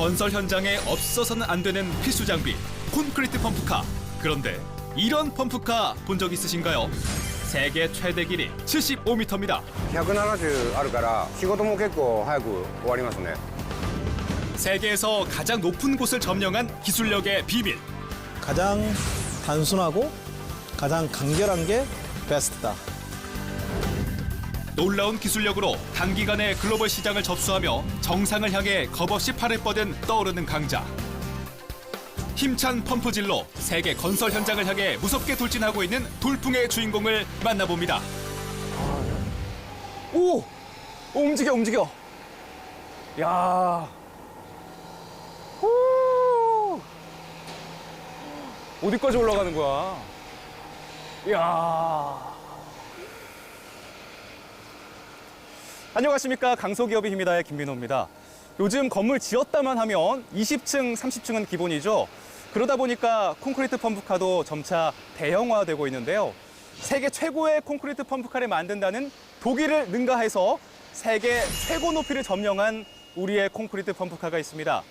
건설 현장에 없어서는 안 되는 필수 장비, 콘크리트 펌프카. 그런데 이런 펌프카 본 적 있으신가요? 세계 최대 길이 75m입니다. 170あるから仕事も結構早く終わりますね。 세계에서 가장 높은 곳을 점령한 기술력의 비밀. 가장 단순하고 가장 간결한 게 베스트다. 놀라운 기술력으로 단기간에 글로벌 시장을 접수하며 정상을 향해 겁없이 팔을 뻗은 떠오르는 강자. 힘찬 펌프질로 세계 건설 현장을 향해 무섭게 돌진하고 있는 돌풍의 주인공을 만나봅니다. 오! 움직여, 움직여. 야. 오! 어디까지 올라가는 거야? 이야. 안녕하십니까. 강소기업의 힘이다의 김민호입니다. 요즘 건물 지었다만 하면 20층, 30층은 기본이죠. 그러다 보니까 콘크리트 펌프카도 점차 대형화되고 있는데요. 세계 최고의 콘크리트 펌프카를 만든다는 독일을 능가해서 세계 최고 높이를 점령한 우리의 콘크리트 펌프카가 있습니다.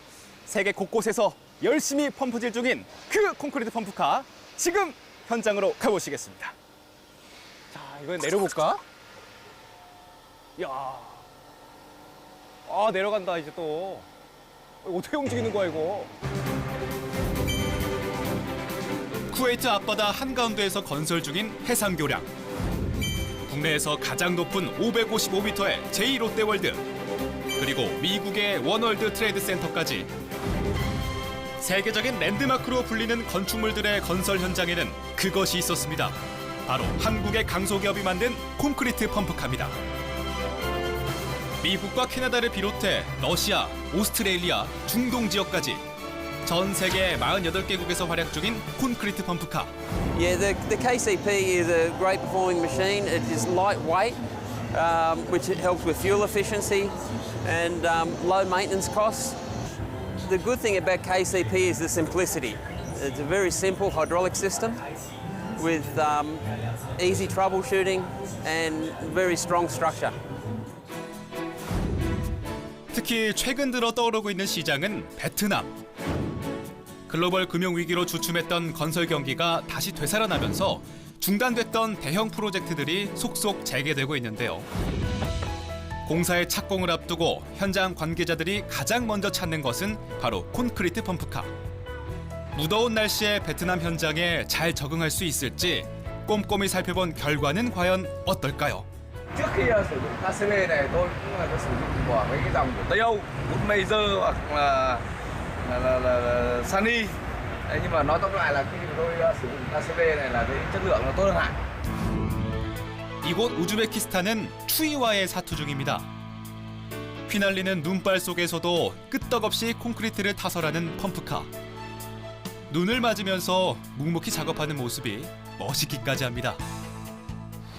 세계 곳곳에서 열심히 펌프질 중인 그 콘크리트 펌프카, 지금 현장으로 가보시겠습니다. 자, 이거 내려볼까? 이야. 아, 내려간다, 이제 또. 어떻게 움직이는 거야, 이거? 쿠웨이트 앞바다 한가운데에서 건설 중인 해상교량. 국내에서 가장 높은 555m의 제2롯데월드. 그리고 미국의 원월드 트레이드 센터까지. 세계적인 랜드마크로 불리는 건축물들의 건설 현장에는 그것이 있었습니다. 바로 한국의 강소기업이 만든 콘크리트 펌프카입니다. 미국과 캐나다를 비롯해 러시아, 오스트레일리아, 중동 지역까지 전 세계 48개국에서 활약 중인 콘크리트 펌프카. Yeah, the KCP is a great performing machine. It is lightweight, which it helps with fuel efficiency and low maintenance costs. The good thing about KCP is the simplicity. It's a very simple hydraulic system with easy troubleshooting and very strong structure. 특히 최근 들어 떠오르고 있는 시장은 베트남. 글로벌 금융위기로 주춤했던 건설 경기가 다시 되살아나면서 중단됐던 대형 프로젝트들이 속속 재개되고 있는데요. 공사의 착공을 앞두고 현장 관계자들이 가장 먼저 찾는 것은 바로 콘크리트 펌프카. 무더운 날씨에 베트남 현장에 잘 적응할 수 있을지 꼼꼼히 살펴본 결과는 과연 어떨까요? Trước khi sử dụng KCB này tôi cũng có sử dụng của mấy cái dòng của Tây Âu, Wood Major hoặc là Sunny. Đấy, nhưng mà nói tóm lại là khi mà tôi sử dụng KCB này là cái chất lượng nó tốt hơn hẳn. 이곳 우즈베키스탄은 추위와의 사투 중입니다. 휘날리는 눈발 속에서도 끄떡없이 콘크리트를 타설하는 펌프카. 눈을 맞으면서 묵묵히 작업하는 mo습이 멋있기까지 합니다.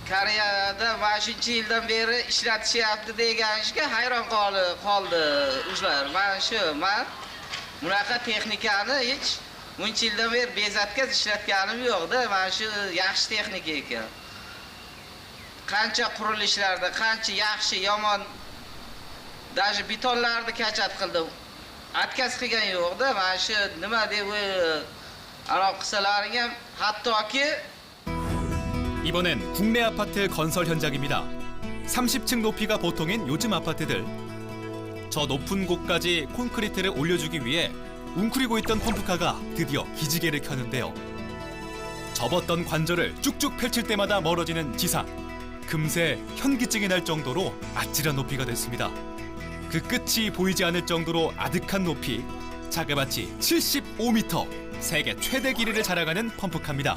Koreyada 5-yildan beri ishlatishyapti degan ishga hayron qoldi o'shalar. Men bunaqa texnikani hech buncha yildan beri bezatkaz ishlatganim yo'qda. Mana shu yaxshi texnika ekan. Qancha qurilishlarda, qancha yaxshi, yomon, даже betonlarni kachat qildim. Atkaz qilgan yo'qda. Mana shu nima deb anaqa qilsalaring ham hattoki 이번엔 국내 아파트 건설 현장입니다. 30층 높이가 보통인 요즘 아파트들. 저 높은 곳까지 콘크리트를 올려주기 위해 웅크리고 있던 펌프카가 드디어 기지개를 켜는데요. 접었던 관절을 쭉쭉 펼칠 때마다 멀어지는 지상. 금세 현기증이 날 정도로 아찔한 높이가 됐습니다. 그 끝이 보이지 않을 정도로 아득한 높이. 자그마치 75m. 세계 최대 길이를 자랑하는 펌프카입니다.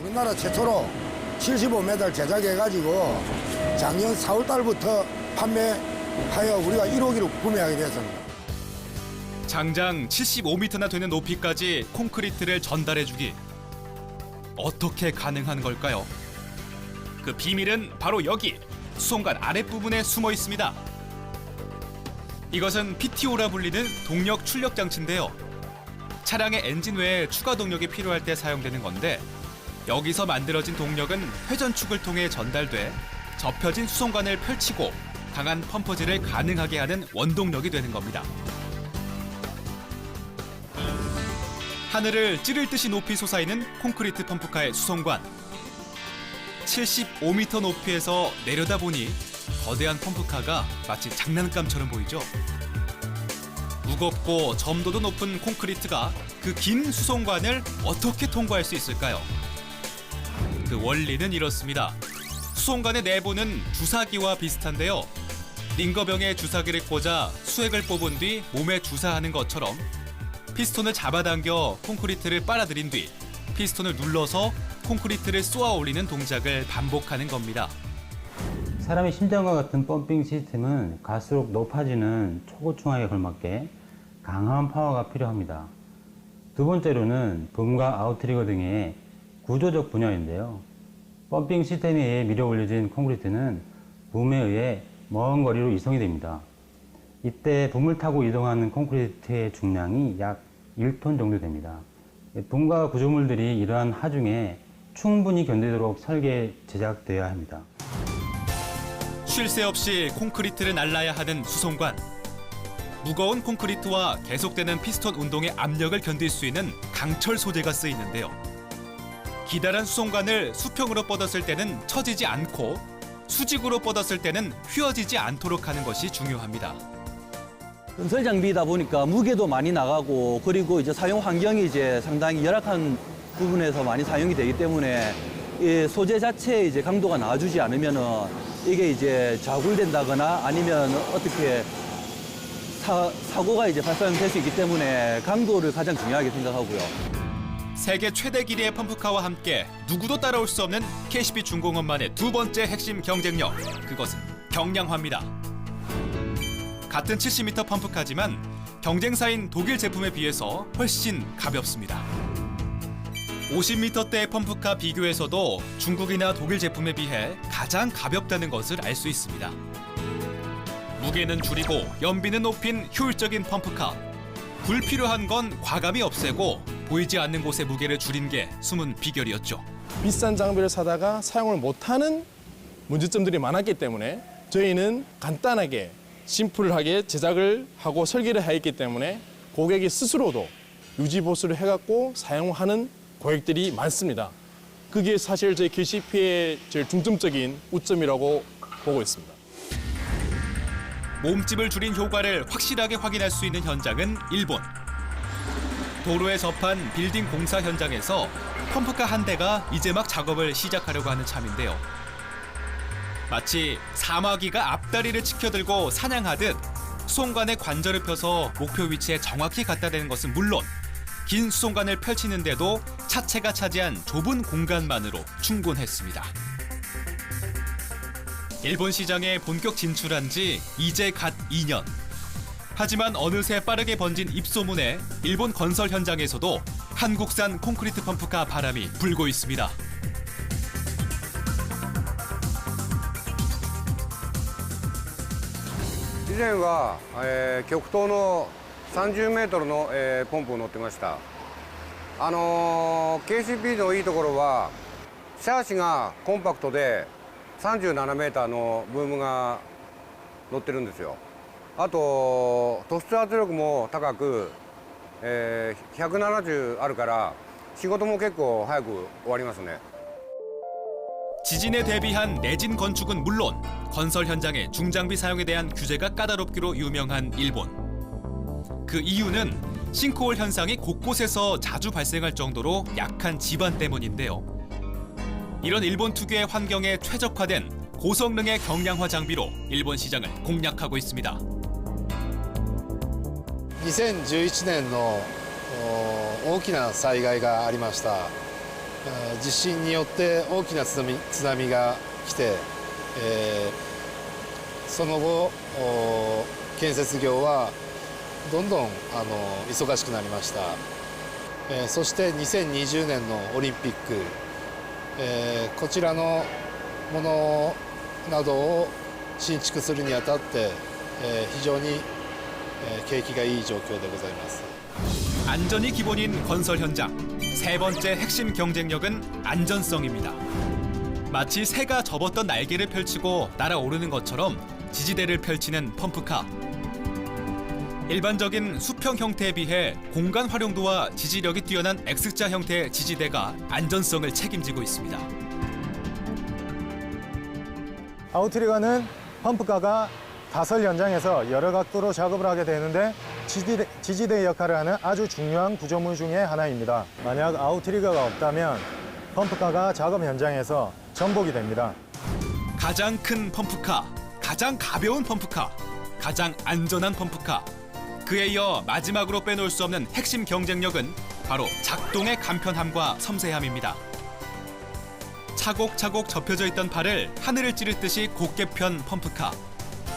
우리나라 최초로 75m 제작해가지고 작년 4월 달부터 판매하여 우리가 1호기로 구매하게 됐습니다. 장장 75m나 되는 높이까지 콘크리트를 전달해주기. 어떻게 가능한 걸까요? 그 비밀은 바로 여기, 수송관 아랫부분에 숨어 있습니다. 이것은 PTO라 불리는 동력 출력 장치인데요. 차량의 엔진 외에 추가 동력이 필요할 때 사용되는 건데 여기서 만들어진 동력은 회전축을 통해 전달돼 접혀진 수송관을 펼치고 강한 펌프질을 가능하게 하는 원동력이 되는 겁니다. 하늘을 찌를 듯이 높이 솟아있는 콘크리트 펌프카의 수송관. 75m 높이에서 내려다보니 거대한 펌프카가 마치 장난감처럼 보이죠. 무겁고 점도도 높은 콘크리트가 그 긴 수송관을 어떻게 통과할 수 있을까요? 그 원리는 이렇습니다. 수송관의 내부는 주사기와 비슷한데요. 링거병에 주사기를 꽂아 수액을 뽑은 뒤 몸에 주사하는 것처럼 피스톤을 잡아당겨 콘크리트를 빨아들인 뒤 피스톤을 눌러서 콘크리트를 쏘아 올리는 동작을 반복하는 겁니다. 사람의 심장과 같은 펌핑 시스템은 갈수록 높아지는 초고층하게 걸맞게 강한 파워가 필요합니다. 두 번째로는 붐과 아웃트리거 등의 구조적 분야인데요. 펌핑 시스템에 의해 밀어 올려진 콘크리트는 붐에 의해 먼 거리로 이송이 됩니다. 이때 붐을 타고 이동하는 콘크리트의 중량이 약 1톤 정도 됩니다. 붐과 구조물들이 이러한 하중에 충분히 견디도록 설계 제작되어야 합니다. 쉴 새 없이 콘크리트를 날라야 하는 수송관. 무거운 콘크리트와 계속되는 피스톤 운동의 압력을 견딜 수 있는 강철 소재가 쓰이는데요. 기다란 수송관을 수평으로 뻗었을 때는 처지지 않고 수직으로 뻗었을 때는 휘어지지 않도록 하는 것이 중요합니다. 건설 장비이다 보니까 무게도 많이 나가고 그리고 이제 사용 환경이 이제 상당히 열악한 부분에서 많이 사용이 되기 때문에 이 소재 자체의 이제 강도가 나와주지 않으면은 이게 이제 좌굴된다거나 아니면 어떻게 사고가 이제 발생될 수 있기 때문에 강도를 가장 중요하게 생각하고요. 세계 최대 길이의 펌프카와 함께 누구도 따라올 수 없는 KCP 중공업만의 두 번째 핵심 경쟁력, 그것은 경량화입니다. 같은 70m 펌프카지만 경쟁사인 독일 제품에 비해서 훨씬 가볍습니다. 50m대의 펌프카 비교에서도 중국이나 독일 제품에 비해 가장 가볍다는 것을 알 수 있습니다. 무게는 줄이고 연비는 높인 효율적인 펌프카. 불필요한 건 과감히 없애고 보이지 않는 곳의 무게를 줄인 게 숨은 비결이었죠. 비싼 장비를 사다가 사용을 못하는 문제점들이 많았기 때문에 저희는 간단하게 심플하게 제작을 하고 설계를 했기 때문에 고객이 스스로도 유지 보수를 해갖고 사용하는 고객들이 많습니다. 그게 사실 저희 KCP의 제일 중점적인 우점이라고 보고 있습니다. 몸집을 줄인 효과를 확실하게 확인할 수 있는 현장은 일본. 도로에 접한 빌딩 공사 현장에서 펌프카 한 대가 이제 막 작업을 시작하려고 하는 참인데요. 마치 사마귀가 앞다리를 치켜들고 사냥하듯 수송관의 관절을 펴서 목표 위치에 정확히 갖다 대는 것은 물론 긴 수송관을 펼치는데도 차체가 차지한 좁은 공간만으로 충분했습니다. 일본 시장에 본격 진출한 지 이제 갓 2년. 하지만 어느새 빠르게 번진 입소문에 일본 건설 현장에서도 한국산 콘크리트 펌프카 바람이 불고 있습니다.以前は、極東の30メートルの、ポンプを乗ってました。KCP のいいところはシャーシがコンパクトで37メーターのブームが乗ってるんですよ。あと突出圧力も高く、170あるから仕事も結構早く終わりますね。 지진에 대비한 내진 건축은 물론 건설 현장의 중장비 사용에 대한 규제가 까다롭기로 유명한 일본. 그 이유는 싱크홀 현상이 곳곳에서 자주 발생할 정도로 약한 지반 때문인데요. 이런 일본 특유의 환경에 최적화된 고성능의 경량화 장비로 일본 시장을 공략하고 있습니다. 2011年の大きな災害がありました。地震によって大きな津波が来て、その後建設業はどんどん忙しくなりました。そして2020年のオリンピック、こちらのものなどを新築するにあたって、非常に景気がいい状況でございます。 안전이 기본인 건설 현장. 세 번째 핵심 경쟁력은 안전성입니다. 마치 새가 접었던 날개를 펼치고 날아오르는 것처럼 지지대를 펼치는 펌프카. 일반적인 수평 형태에 비해 공간 활용도와 지지력이 뛰어난 X자 형태의 지지대가 안전성을 책임지고 있습니다. 아우트리거는 펌프카가 가설 현장에서 여러 각도로 작업을 하게 되는데 지지대 역할을 하는 아주 중요한 구조물 중에 하나입니다. 만약 아우트리거가 없다면 펌프카가 작업 현장에서 전복이 됩니다. 가장 큰 펌프카, 가장 가벼운 펌프카, 가장 안전한 펌프카. 그에 이어 마지막으로 빼놓을 수 없는 핵심 경쟁력은 바로 작동의 간편함과 섬세함입니다. 차곡차곡 접혀져 있던 발을 하늘을 찌를 듯이 곧게 편 펌프카.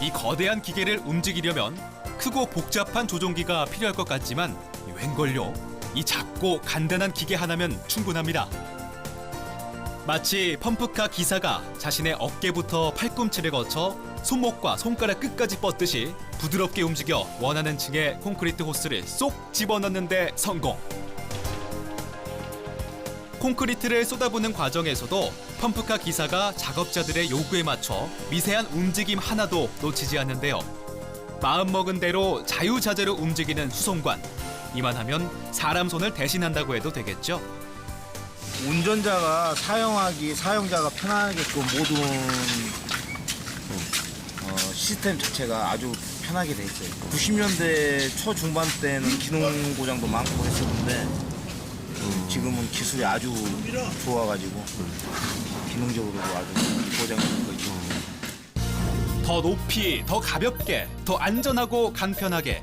이 거대한 기계를 움직이려면 크고 복잡한 조종기가 필요할 것 같지만 웬걸요? 이 작고 간단한 기계 하나면 충분합니다. 마치 펌프카 기사가 자신의 어깨부터 팔꿈치를 거쳐 손목과 손가락 끝까지 뻗듯이 부드럽게 움직여 원하는 층의 콘크리트 호스를 쏙 집어넣는 데 성공. 콘크리트를 쏟아부는 과정에서도 펌프카 기사가 작업자들의 요구에 맞춰 미세한 움직임 하나도 놓치지 않는데요. 마음먹은 대로 자유자재로 움직이는 수송관. 이만하면 사람 손을 대신한다고 해도 되겠죠. 운전자가 사용자가 편하게끔 모든 시스템 자체가 아주 편하게 돼 있어요. 90년대 초중반 때는 기능 고장도 많고 했었는데 지금은 기술이 아주 좋아가지고 기능적으로도 아주 고장이 있고. 더 높이, 더 가볍게, 더 안전하고 간편하게.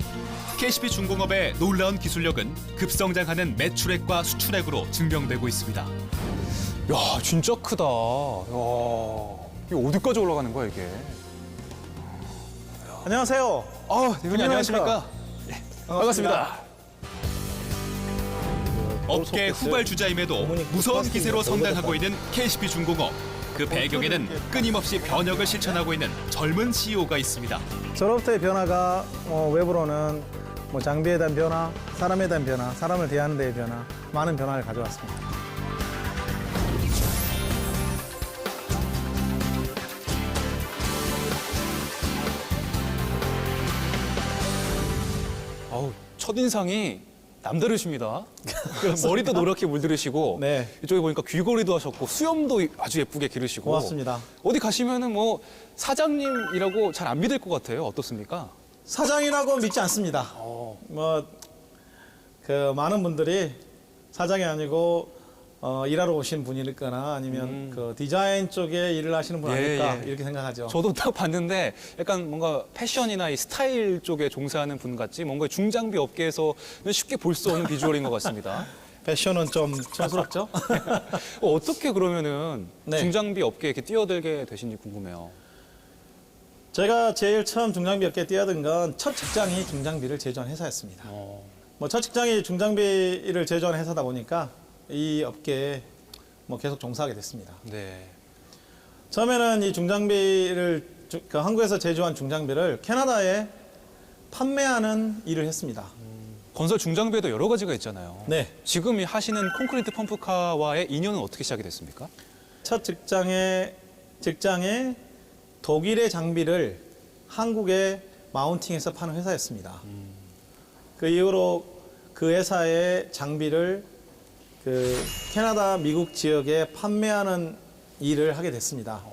KCP 중공업의 놀라운 기술력은 급성장하는 매출액과 수출액으로 증명되고 있습니다. 야, 진짜 크다. 야, 이게 어디까지 올라가는 거야, 이게? 안녕하세요. 대표님 안녕하십니까? 네, 반갑습니다. 업계 후발주자임에도 무서운 기세로 성장하고 있는 KCP 중공업. 그 배경에는 끊임없이 변혁을 실천하고 있는 젊은 CEO가 있습니다. 저로부터의 변화가 외부로는 장비에 대한 변화, 사람에 대한 변화, 사람을 대하는 데의 변화, 많은 변화를 가져왔습니다. 첫인상이 남다르십니다. 머리도 노랗게 물들으시고 네. 이쪽에 보니까 귀걸이도 하셨고 수염도 아주 예쁘게 기르시고. 고맙습니다. 어디 가시면은 뭐 사장님이라고 잘 안 믿을 것 같아요. 어떻습니까? 사장이라고 믿지 않습니다. 많은 분들이 사장이 아니고 일하러 오신 분이거나 아니면 디자인 쪽에 일을 하시는 분 아닐까 이렇게 생각하죠. 저도 딱 봤는데 약간 뭔가 패션이나 이 스타일 쪽에 종사하는 분 같지 뭔가 중장비 업계에서는 쉽게 볼 수 없는 비주얼인 것 같습니다. 패션은 좀 촌스럽죠? 어떻게 그러면은 네. 중장비 업계에 이렇게 뛰어들게 되신지 궁금해요. 제가 제일 처음 중장비 업계에 뛰어든 건 첫 직장이 중장비를 제조한 회사였습니다. 첫 직장이 중장비를 제조한 회사다 보니까 이 업계에 계속 종사하게 됐습니다. 네. 처음에는 이 중장비를 한국에서 제조한 중장비를 캐나다에 판매하는 일을 했습니다. 건설 중장비에도 여러 가지가 있잖아요. 네. 지금 하시는 콘크리트 펌프카와의 인연은 어떻게 시작이 됐습니까? 첫 직장에 독일의 장비를 한국에 마운팅해서 파는 회사였습니다. 그 이후로 그 회사의 장비를 캐나다, 미국 지역에 판매하는 일을 하게 됐습니다.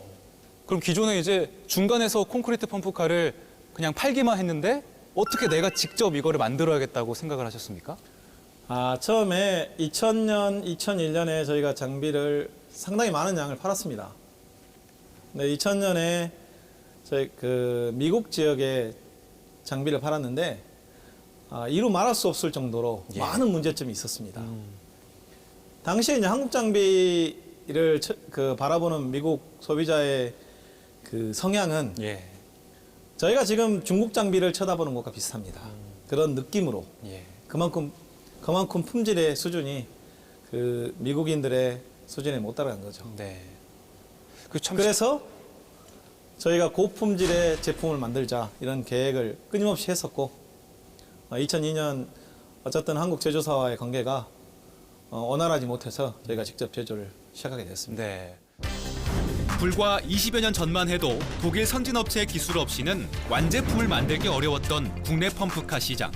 그럼 기존에 이제 중간에서 콘크리트 펌프카를 그냥 팔기만 했는데 어떻게 내가 직접 이거를 만들어야겠다고 생각을 하셨습니까? 처음에 2000년, 2001년에 저희가 장비를 상당히 많은 양을 팔았습니다. 네, 2000년에 저희 미국 지역에 장비를 팔았는데 이루 말할 수 없을 정도로 많은 문제점이 있었습니다. 당시에 이제 한국 장비를 바라보는 미국 소비자의 성향은 저희가 지금 중국 장비를 쳐다보는 것과 비슷합니다. 그런 느낌으로 그만큼 품질의 수준이 미국인들의 수준에 못 따라간 거죠. 네. 그래서 저희가 고품질의 제품을 만들자 이런 계획을 끊임없이 했었고 2002년 어쨌든 한국 제조사와의 관계가 원활하지 못해서 저희가 직접 제조를 시작하게 됐습니다. 네. 불과 20여 년 전만 해도 독일 선진업체의 기술 없이는 완제품을 만들기 어려웠던 국내 펌프카 시장.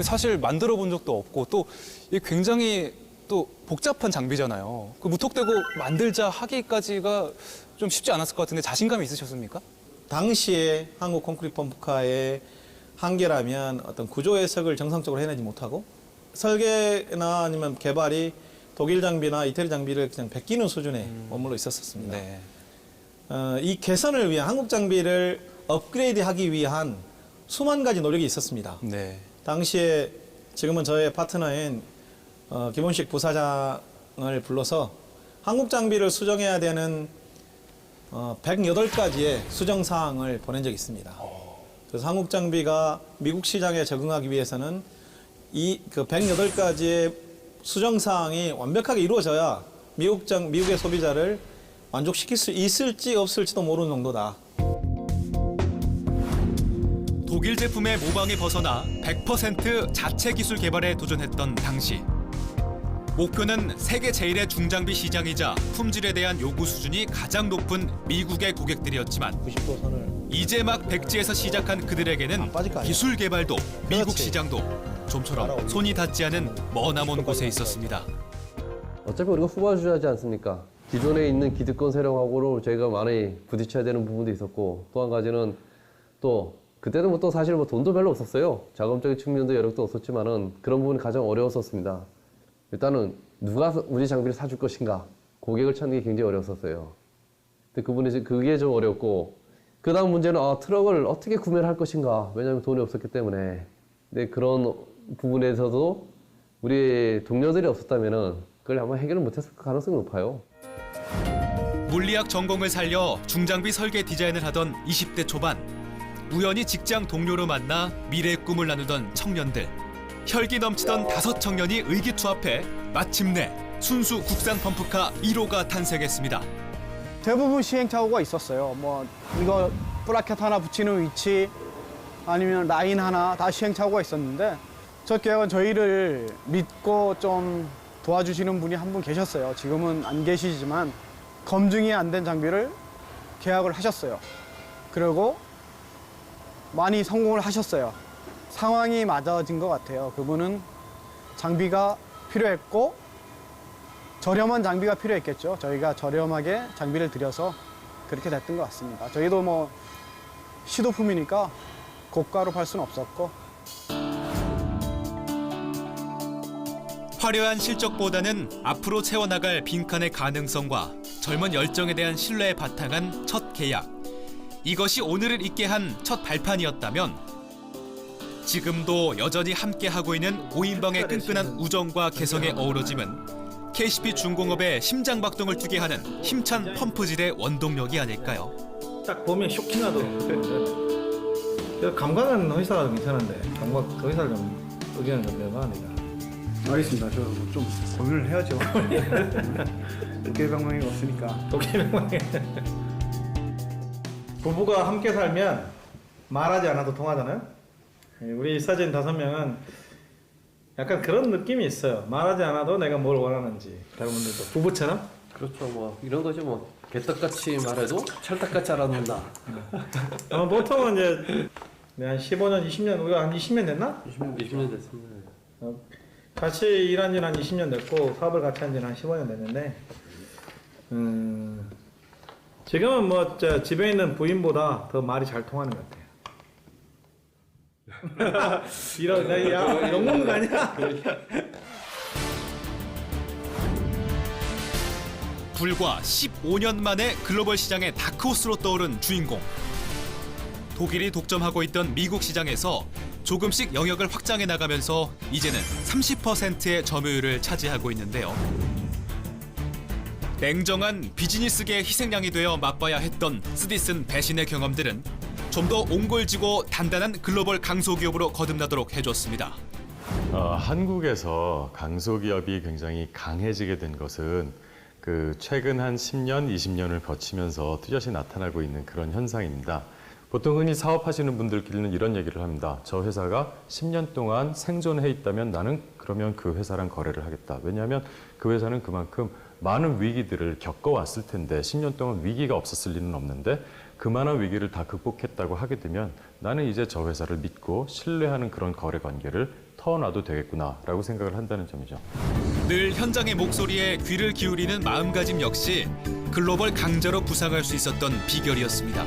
사실 만들어 본 적도 없고 또 이게 굉장히 또 복잡한 장비잖아요. 그 무턱대고 만들자 하기까지가 좀 쉽지 않았을 것 같은데 자신감이 있으셨습니까? 당시에 한국 콘크리트 펌프카의 한계라면 어떤 구조 해석을 정상적으로 해내지 못하고 설계나 아니면 개발이 독일 장비나 이태리 장비를 그냥 베끼는 수준에 머물러 있었습니다. 네. 이 개선을 위한 한국 장비를 업그레이드하기 위한 수만 가지 노력이 있었습니다. 네. 당시에 지금은 저의 파트너인 김원식 부사장을 불러서 한국 장비를 수정해야 되는 108가지의 수정 사항을 보낸 적이 있습니다. 그래서 한국 장비가 미국 시장에 적응하기 위해서는 그 108가지의 수정 사항이 완벽하게 이루어져야 미국의 소비자를 만족시킬 수 있을지 없을지도 모르는 정도다. 독일 제품의 모방에 벗어나 100% 자체 기술 개발에 도전했던 당시. 목표는 세계 제일의 중장비 시장이자 품질에 대한 요구 수준이 가장 높은 미국의 고객들이었지만 이제 막 백지에서 시작한 그들에게는 기술 개발도 미국 시장도 좀처럼 손이 닿지 않은 머나먼 곳에 있었습니다. 어차피 우리가 후발주자지 않습니까? 기존에 있는 기득권 세력하고로 저희가 많이 부딪혀야 되는 부분도 있었고 또 한 가지는 또 그때는 또 사실 돈도 별로 없었어요. 자금적인 측면도 여력도 없었지만은 그런 부분이 가장 어려웠었습니다. 일단은 누가 우리 장비를 사줄 것인가 고객을 찾는 게 굉장히 어려웠었어요. 근데 그게 좀 어렵고 그 다음 문제는 트럭을 어떻게 구매를 할 것인가 왜냐하면 돈이 없었기 때문에 근데 그런 부분에서도 우리 동료들이 없었다면은 그걸 아마 해결을 못했을 가능성이 높아요. 물리학 전공을 살려 중장비 설계 디자인을 하던 20대 초반 우연히 직장 동료로 만나 미래의 꿈을 나누던 청년들. 혈기 넘치던 5 청년이 의기투합해 마침내 순수 국산 펌프카 1호가 탄생했습니다. 대부분 시행착오가 있었어요. 뭐 이거 브라켓 하나 붙이는 위치 아니면 라인 하나 다 시행착오가 있었는데 저 계약은 저희를 믿고 좀 도와주시는 분이 한 분 계셨어요. 지금은 안 계시지만 검증이 안 된 장비를 계약을 하셨어요. 그리고 많이 성공을 하셨어요. 상황이 맞아진 것 같아요. 그분은 장비가 필요했고 저렴한 장비가 필요했겠죠. 저희가 저렴하게 장비를 들여서 그렇게 됐던 것 같습니다. 저희도 뭐 시도품이니까 고가로 팔 수는 없었고. 화려한 실적보다는 앞으로 채워나갈 빈칸의 가능성과 젊은 열정에 대한 신뢰에 바탕한 첫 계약. 이것이 오늘을 있게 한 첫 발판이었다면 지금도 여전히 함께하고 있는 5인방의 끈끈한 우정과 개성의 어우러짐은 KCP 중공업의 심장박동을 뛰게 하는 힘찬 펌프질의 원동력이 아닐까요? 딱 보면 쇼킹하더라고요. 감각은 회사가 괜찮은데 감각 그 회사를 좀 의견을 좀 내봐야. 알겠습니다. 저 좀 고민을 해야죠. 도깨비방망이가 없으니까. 도깨비방망이. 부부가 함께 살면 말하지 않아도 통하잖아요. 우리 이사진 5명은 약간 그런 느낌이 있어요. 말하지 않아도 내가 뭘 원하는지. 여러분들도 부부처럼? 그렇죠. 뭐 이런 거죠. 뭐 개떡같이 말해도 찰떡같이 알아놓는다. 보통은 이제 한 15년, 20년 우리가 한 20년 됐나? 20년 됐습니다. 같이 일한 지는 한 20년 됐고 사업을 같이 한 지는 한 15년 됐는데 지금은 뭐 집에 있는 부인보다 더 말이 잘 통하는 것 같아요. 야 영문 거 아니야? 불과 15년 만에 글로벌 시장의 다크호스로 떠오른 주인공. 독일이 독점하고 있던 미국 시장에서 조금씩 영역을 확장해 나가면서 이제는 30%의 점유율을 차지하고 있는데요. 냉정한 비즈니스계의 희생양이 되어 맛봐야 했던 쓰디쓴 배신의 경험들은 좀 더 옹골지고 단단한 글로벌 강소기업으로 거듭나도록 해줬습니다. 한국에서 강소기업이 굉장히 강해지게 된 것은 최근 한 10년, 20년을 거치면서 뚜렷이 나타나고 있는 그런 현상입니다. 보통 흔히 사업하시는 분들끼리는 이런 얘기를 합니다. 저 회사가 10년 동안 생존해 있다면 나는 그러면 그 회사랑 거래를 하겠다. 왜냐하면 그 회사는 그만큼 많은 위기들을 겪어왔을 텐데 10년 동안 위기가 없었을 리는 없는데 그만한 위기를 다 극복했다고 하게 되면 나는 이제 저 회사를 믿고 신뢰하는 그런 거래 관계를 터놔도 되겠구나라고 생각을 한다는 점이죠. 늘 현장의 목소리에 귀를 기울이는 마음가짐 역시 글로벌 강자로 부상할 수 있었던 비결이었습니다.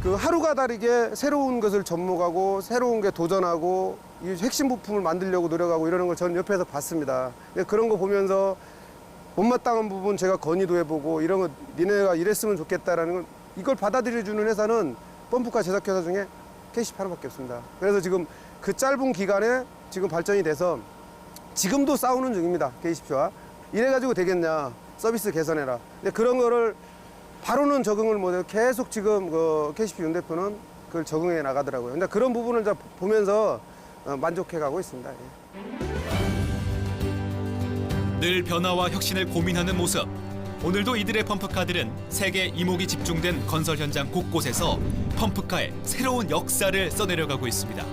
그 하루가 다르게 새로운 것을 접목하고 새로운 게 도전하고 이 핵심 부품을 만들려고 노력하고 이러는 걸 저는 옆에서 봤습니다. 그런 거 보면서 못마땅한 부분 제가 건의도 해보고 이런 거 니네가 이랬으면 좋겠다라는 건 이걸 받아들여주는 회사는 펌프카 제작회사 중에 KCP 하나밖에 없습니다. 그래서 지금 그 짧은 기간에 지금 발전이 돼서 지금도 싸우는 중입니다. KCP와. 이래가지고 되겠냐. 서비스 개선해라. 근데 그런 거를 바로는 적응을 못해요. 계속 지금 그 KCP 윤 대표는 그걸 적응해 나가더라고요. 근데 그런 부분을 보면서 만족해가고 있습니다. 늘 변화와 혁신을 고민하는 모습. 오늘도 이들의 펌프카들은 세계 이목이 집중된 건설 현장 곳곳에서 펌프카의 새로운 역사를 써내려가고 있습니다.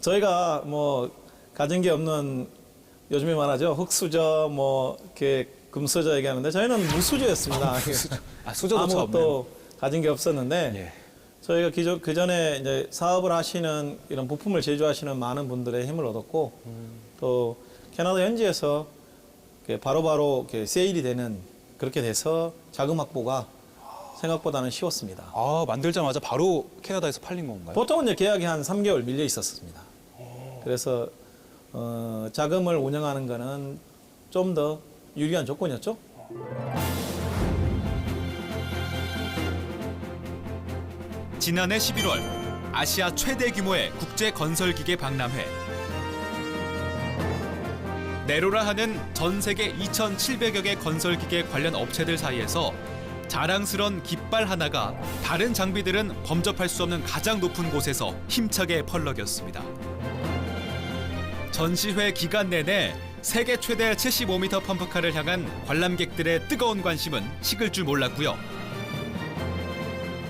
저희가 뭐 가진 게 없는 요즘에 말하죠 흙수저 뭐 이렇게 금수저 얘기하는데 저희는 무수저였습니다. 수저도 아무것도 가진 게 없었는데 저희가 그 전에 이제 사업을 하시는 이런 부품을 제조하시는 많은 분들의 힘을 얻었고 또 캐나다 현지에서 바로바로 이렇게 세일이 되는 그렇게 돼서 자금 확보가 생각보다는 쉬웠습니다. 아, 만들자마자 바로 캐나다에서 팔린 건가요? 보통은 이제 계약이 한 3개월 밀려 있었습니다. 그래서 자금을 운영하는 거는 좀 더 유리한 조건이었죠. 지난해 11월 아시아 최대 규모의 국제 건설기계 박람회. 네로라 하는 전 세계 2,700여 개 건설기계 관련 업체들 사이에서 자랑스런 깃발 하나가 다른 장비들은 범접할 수 없는 가장 높은 곳에서 힘차게 펄럭였습니다. 전시회 기간 내내 세계 최대 75m 펌프카를 향한 관람객들의 뜨거운 관심은 식을 줄 몰랐고요.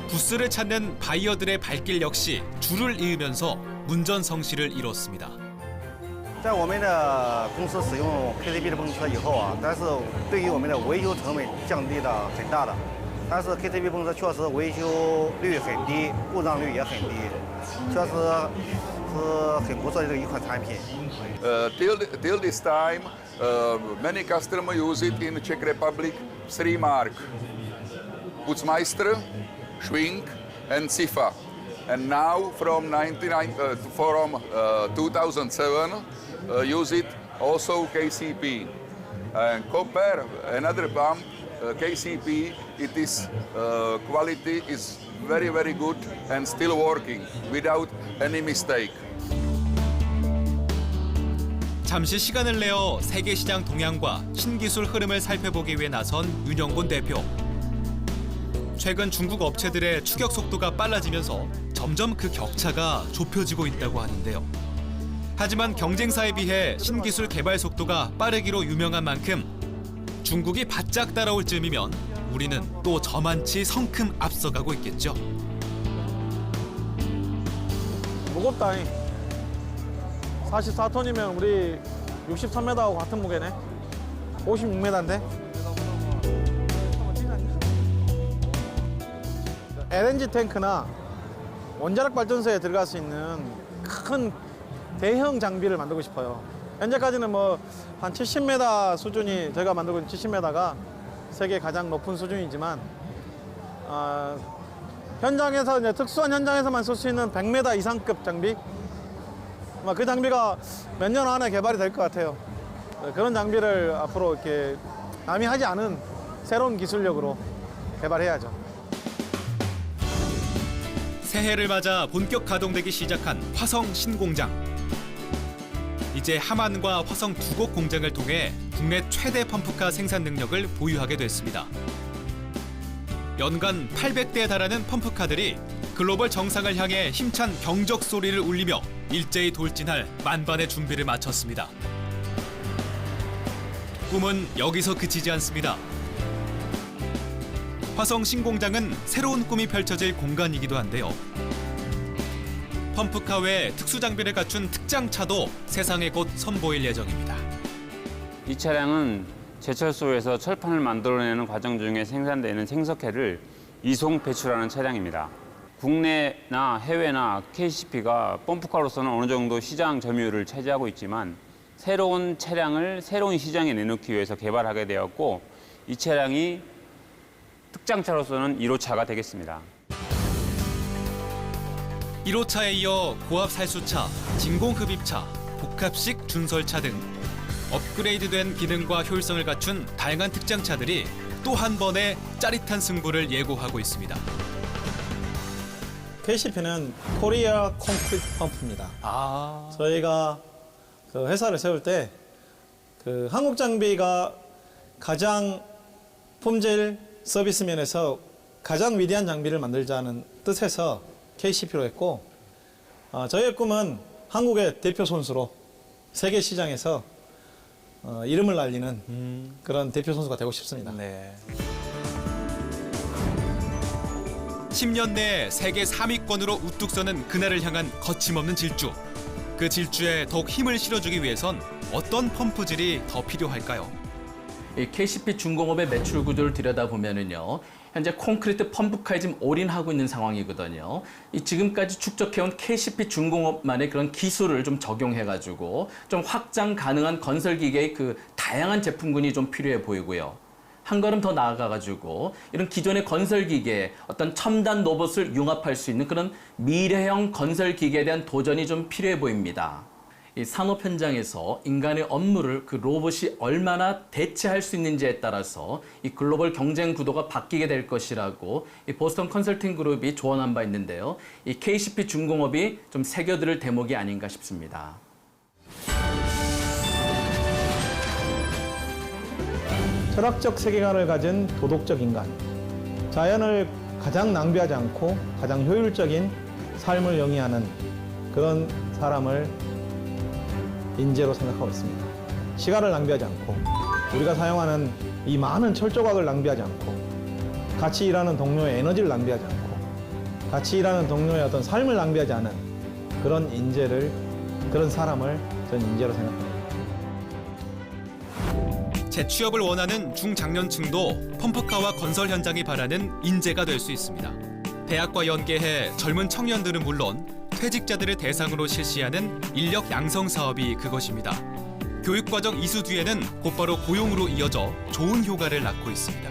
부스를 찾는 바이어들의 발길 역시 줄을 이으면서 문전성시를 이뤘습니다. 在我们的公司使用 KCP 的泵车以后啊，但是对于我们的维修成本降低了很大的。但是 KCP 泵车确实维修率很低，故障率也很低，确实是很不错的一款产品。Till this time, many customers use it in Czech Republic. 3 mark: Putzmeister, Schwing, and Sifa. And now from 2007, use it also KCP. And compare another pump, KCP. It is quality is very good and still working without any mistake. 잠시 시간을 내어 세계 시장 동향과 신기술 흐름을 살펴보기 위해 나선 윤영곤 대표. 최근 중국 업체들의 추격 속도가 빨라지면서 점점 그 격차가 좁혀지고 있다고 하는데요. 하지만 경쟁사에 비해 신기술 개발 속도가 빠르기로 유명한 만큼 중국이 바짝 따라올 즈음이면 우리는 또 저만치 성큼 앞서가고 있겠죠. 무겁다. 44톤이면 우리 63m하고 같은 무게네. 56m인데. LNG 탱크나 원자력 발전소에 들어갈 수 있는 큰 대형 장비를 만들고 싶어요. 현재까지는 뭐 한 70m 수준이 저희가 만들고 있는 70m가 세계 가장 높은 수준이지만 현장에서 이제 특수한 현장에서만 쓸 수 있는 100m 이상급 장비 그 장비가 몇 년 안에 개발이 될 것 같아요. 그런 장비를 앞으로 이렇게 남이 하지 않은 새로운 기술력으로 개발해야죠. 새해를 맞아 본격 가동되기 시작한 화성 신공장. 이제 함안과 화성 두 곳 공장을 통해 국내 최대 펌프카 생산 능력을 보유하게 됐습니다. 연간 800대에 달하는 펌프카들이 글로벌 정상을 향해 힘찬 경적 소리를 울리며 일제히 돌진할 만반의 준비를 마쳤습니다. 꿈은 여기서 그치지 않습니다. 화성 신공장은 새로운 꿈이 펼쳐질 공간이기도 한데요. 펌프카 외 특수 장비를 갖춘 특장차도 세상에 곧 선보일 예정입니다. 이 차량은 제철소에서 철판을 만들어내는 과정 중에 생산되는 생석회를 이송 배출하는 차량입니다. 국내나 해외나 KCP가 펌프카로서는 어느 정도 시장 점유율을 차지하고 있지만 새로운 차량을 새로운 시장에 내놓기 위해서 개발하게 되었고 이 차량이 특장차로서는 1호차가 되겠습니다. 1호차에 이어 고압 살수차, 진공흡입차, 복합식 준설차 등 업그레이드된 기능과 효율성을 갖춘 다양한 특장차들이 또 한 번의 짜릿한 승부를 예고하고 있습니다. KCP는 코리아 콘크리트 펌프입니다. 저희가 그 회사를 세울 때 그 한국 장비가 가장 품질 서비스 면에서 가장 위대한 장비를 만들자는 뜻에서 KCP로 했고 저희의 꿈은 한국의 대표 선수로 세계 시장에서 이름을 날리는 그런 대표 선수가 되고 싶습니다. 10년 내 세계 3위권으로 우뚝 서는 그날을 향한 거침없는 질주. 그 질주에 더욱 힘을 실어주기 위해선 어떤 펌프질이 더 필요할까요? 이 KCP 중공업의 매출 구조를 들여다보면은요, 현재 콘크리트 펌프카에 지금 올인하고 있는 상황이거든요. 이 지금까지 축적해온 KCP 중공업만의 그런 기술을 좀 적용해가지고 좀 확장 가능한 건설 기계의 그 다양한 제품군이 좀 필요해 보이고요. 한 걸음 더 나아가가지고 이런 기존의 건설 기계에 어떤 첨단 로봇을 융합할 수 있는 그런 미래형 건설 기계에 대한 도전이 좀 필요해 보입니다. 이 산업 현장에서 인간의 업무를 그 로봇이 얼마나 대체할 수 있는지에 따라서 이 글로벌 경쟁 구도가 바뀌게 될 것이라고 이 보스턴 컨설팅 그룹이 조언한 바 있는데요. 이 KCP 중공업이 좀 새겨들을 대목이 아닌가 싶습니다. 철학적 세계관을 가진 도덕적 인간, 자연을 가장 낭비하지 않고 가장 효율적인 삶을 영위하는 그런 사람을 인재로 생각하고 있습니다. 시간을 낭비하지 않고 우리가 사용하는 이 많은 철조각을 낭비하지 않고 같이 일하는 동료의 에너지를 낭비하지 않고 같이 일하는 동료의 어떤 삶을 낭비하지 않은 그런 인재를, 그런 사람을 저는 인재로 생각합니다. 재취업을 원하는 중장년층도 펌프카와 건설 현장이 바라는 인재가 될 수 있습니다. 대학과 연계해 젊은 청년들은 물론 퇴직자들을 대상으로 실시하는 인력 양성 사업이 그것입니다. 교육과정 이수 뒤에는 곧바로 고용으로 이어져 좋은 효과를 낳고 있습니다.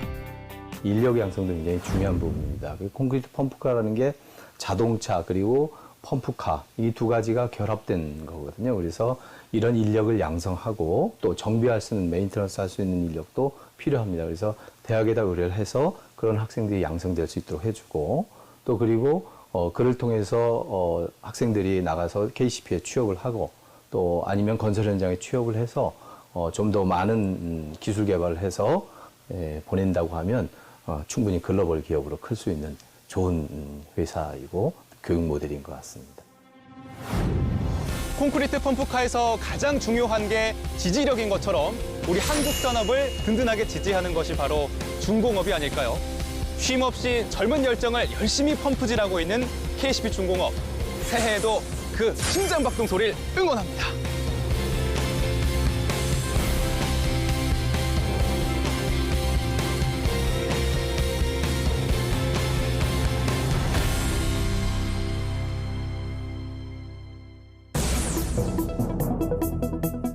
인력 양성도 굉장히 중요한 부분입니다. 콘크리트 펌프카라는 게 자동차 그리고 펌프카 이 두 가지가 결합된 거거든요. 그래서 이런 인력을 양성하고 또 정비할 수 있는 메인테넌스 할 수 있는 인력도 필요합니다. 그래서 대학에다 의뢰를 해서 그런 학생들이 양성될 수 있도록 해주고 또 그리고 그를 통해서 학생들이 나가서 KCP에 취업을 하고 또 아니면 건설 현장에 취업을 해서 좀 더 많은 기술 개발을 해서 보낸다고 하면 충분히 글로벌 기업으로 클 수 있는 좋은 회사이고 교육 모델인 것 같습니다. 콘크리트 펌프카에서 가장 중요한 게 지지력인 것처럼 우리 한국 산업을 든든하게 지지하는 것이 바로 중공업이 아닐까요? 쉼 없이 젊은 열정을 열심히 펌프질하고 있는 KCP 중공업. 새해에도 그 심장박동 소리를 응원합니다.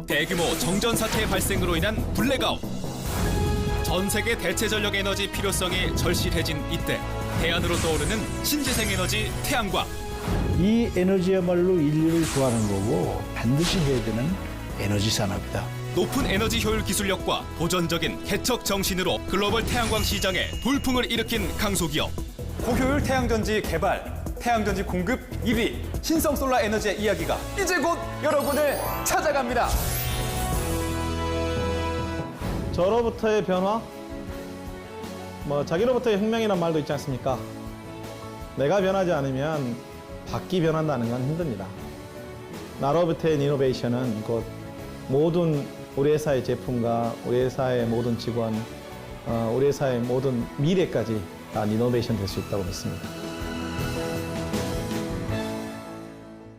대규모 정전 사태의 발생으로 인한 블랙아웃. 전 세계 대체 전력 에너지 필요성이 절실해진 이때 대안으로 떠오르는 신재생 에너지 태양광. 이 에너지야말로 인류를 구하는 거고 반드시 해야 되는 에너지 산업이다. 높은 에너지 효율 기술력과 도전적인 개척 정신으로 글로벌 태양광 시장에 돌풍을 일으킨 강소기업. 고효율 태양전지 개발, 태양전지 공급 1위, 신성솔라 에너지의 이야기가 이제 곧 여러분을 찾아갑니다. 저로부터의 변화? 자기로부터의 혁명이란 말도 있지 않습니까? 내가 변하지 않으면 밖이 변한다는 건 힘듭니다. 나로부터의 이노베이션은 곧 모든 우리 회사의 제품과 우리 회사의 모든 직원, 우리 회사의 모든 미래까지 다 이노베이션 될 수 있다고 믿습니다.